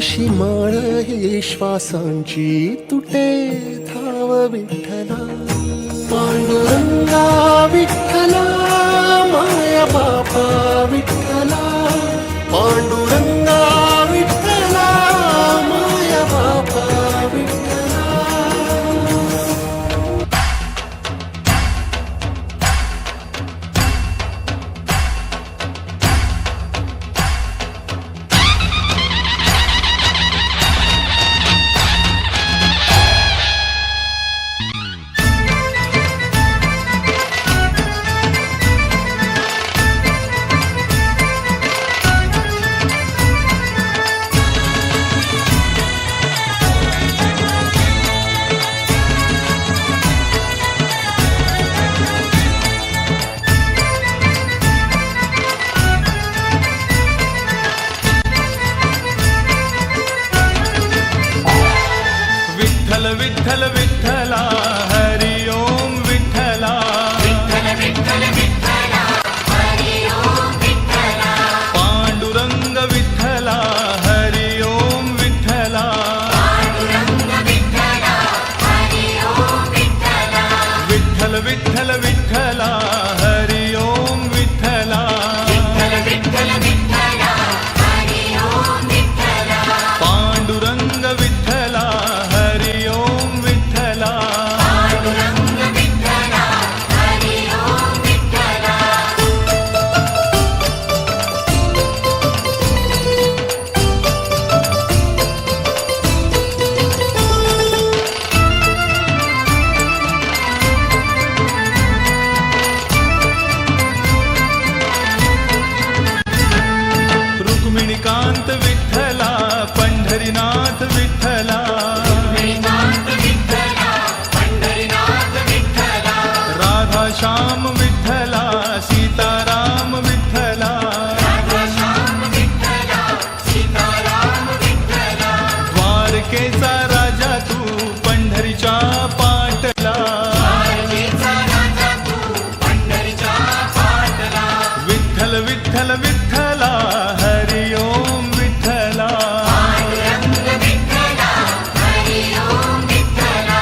जशी माळ ही श्वासांची तुटे धाव विठ्ठला पांडुरंगा विठ्ठला माया बापा विठ्ठला पांडुरंगा विठ्ठला माया बापा विठ्ठला विठ्ठल विठ्ठला हरि ओम विठ्ठला विठ्ठल विठ्ठल विठ्ठला हरि ओम विठ्ठला पांडुरंग विठ्ठला हरि ओम विठ्ठला पांडुरंग विठ्ठला हरि ओम विठ्ठला विठ्ठल विठ्ठल विठ्ठला हरि ओम विठ्ठला विठ्ठल विठ्ठल विठ्ठला हरि ओम विठ्ठला पांडुरंग विठ्ठला हरि ओम विठ्ठला पांडुरंग विठ्ठला हरि ओम विठ्ठला रुक्मिणीकांत विठ्ठला पंढरीनाथ विठ्ठला श्रीनाथ विठ्ठला पंढरीनाथ विठ्ठला राधा श्याम विठ्ठला सीताराम विठ्ठला राधाश्याम विठ्ठला सीताराम विठ्ठला द्वारकेचा राजा तू पंढरीच्या पाटला द्वारकेचा राजा तू पंढरीच्या पाटला विठ्ठल विठ्ठल विठ्ठला हरि ओम विठ्ठला पांडुरंग विठ्ठला हरि ओम विठ्ठला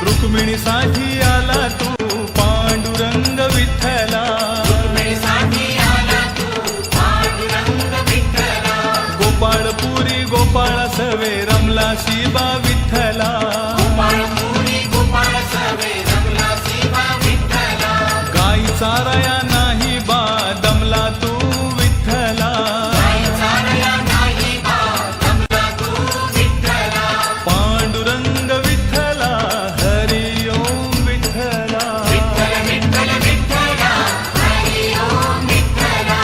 रुक्मिणीसाठी आला तू पांडुरंग विठ्ठला रुक्मिणीसाठी आला तू पांडुरंग विठ्ठला गोपाळपुरी गोपाळ सवे रमला शिबा विठ्ठला गोपाळपुरी गोपाळ सवे रमला शिवा विठ्ठला गाई चाराया नाही बा दमला तू विठ्ठला गाई चारया नाही बा दमला तू विठ्ठला पांडुरंग विठ्ठला हरि ओम विठ्ठला विठ्ठल विठ्ठल विठ्ठला हरि ओम विठ्ठला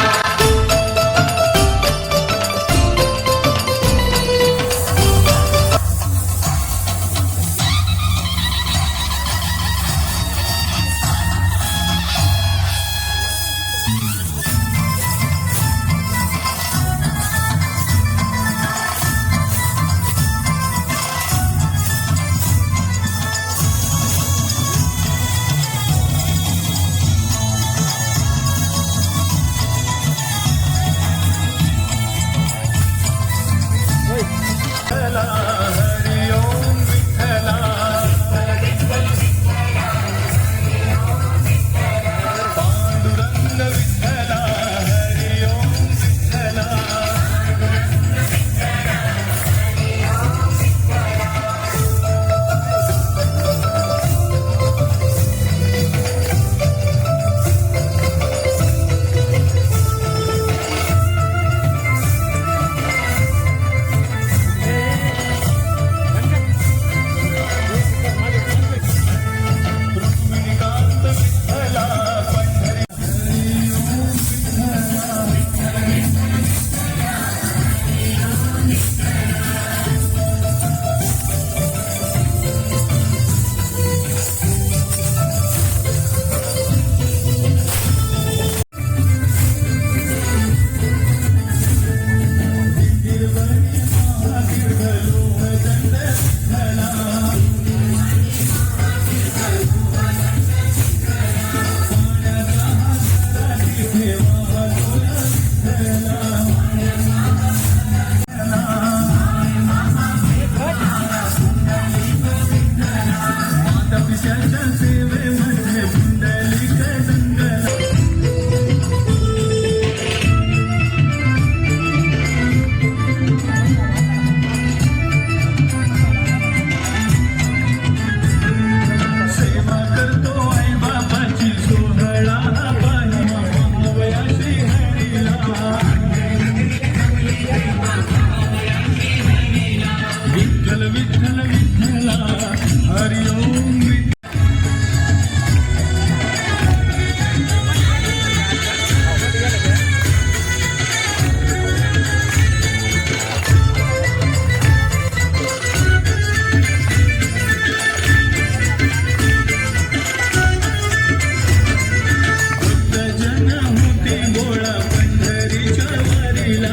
महिला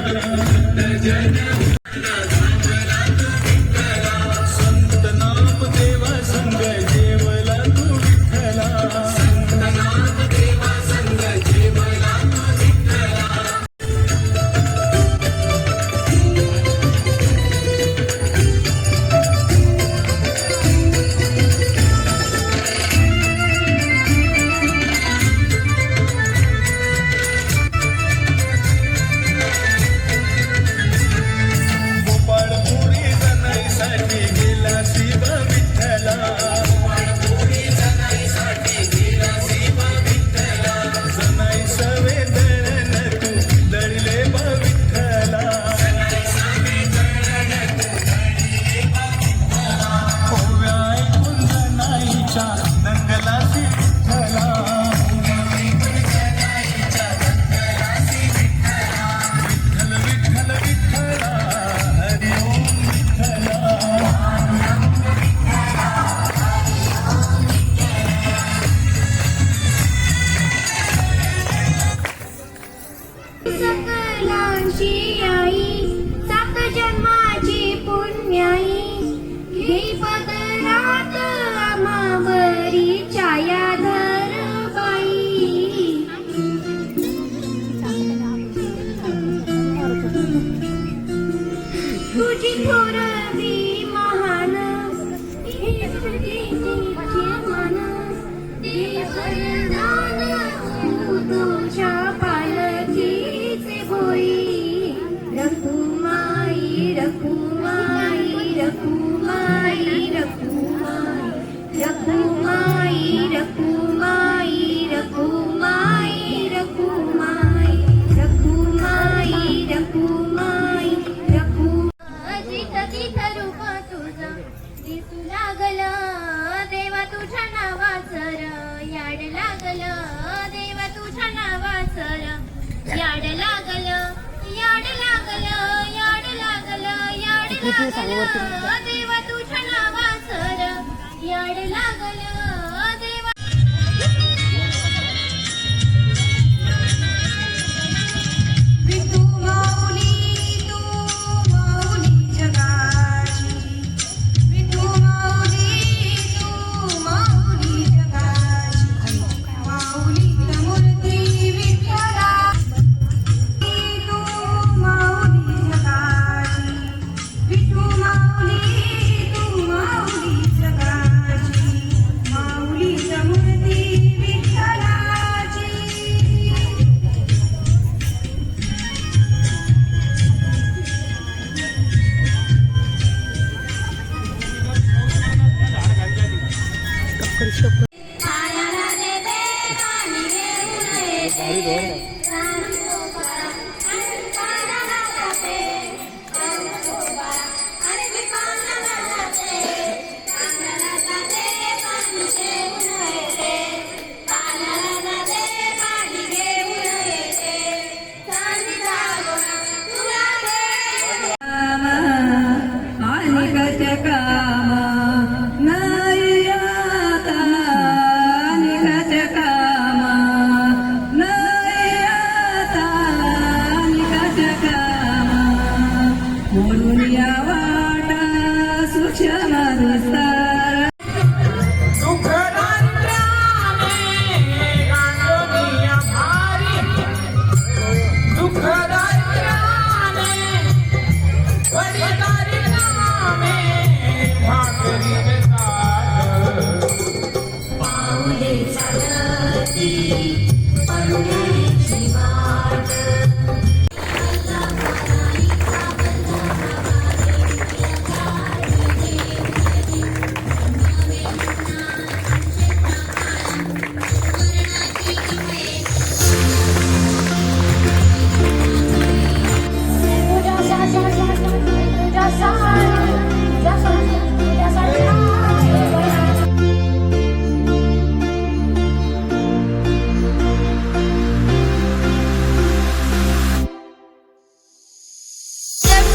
संत नाम देवा संग जेवला तू विठ्ठला गोपाळपुरी जनाईसाठी गेला शिव विठ्ठला जनाई सवे दळण तू दळले बा विठ्ठला ओव्या ऐकून जनाईच्या दंगला सी विठ्ठला विठ्ठल विठ्ठल विठ्ठला हरी ओम विठ्ठला सकलांची आई सात जन्माची पुण्याई हे पदरात आमावरी छायाधर बाई तुझी थोरवी महान हे तुझे मान देवदान तुझ्या पालखीचे होई रखुमाई रखुमाई रखुमाई रखुमाई रखुमाई रखुमाई रखुमाई रखुमाई रखुमाई रखुमाई रखु जिथ तिथ रूप तुझं दिसू लागलं देवा तुझ्या नावाचं याड लागलं देवा तुझ्या नावाचं याड लागलं याड लागलं याड लागलं याड लागलं देवा तुझ्या नावाचं याड लागलं देवा तू माऊली जगाची तू माऊली जगाची माऊली मूर्ती विठ्ठला तू माऊली जगाची विठू माऊली जगाची माऊली मूर्ती विठ्ठलाची पायाला देते पाणी घेऊन येते रामगोपाळा आणि पायाला जाते रामगोपाळा आणि मी पाण्याला जाते पाण्याला जाते पाणी घेऊन येते पाण्याला जाते पाणी घेऊन येते चांदीचा गोळा तुला दे निघाच्या कामा नाही आता निघाच्या कामा नाही आता निघाच्या कामा म्हणून या वाटा सूक्ष्म विस्तार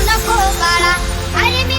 नको बाळा अरे मी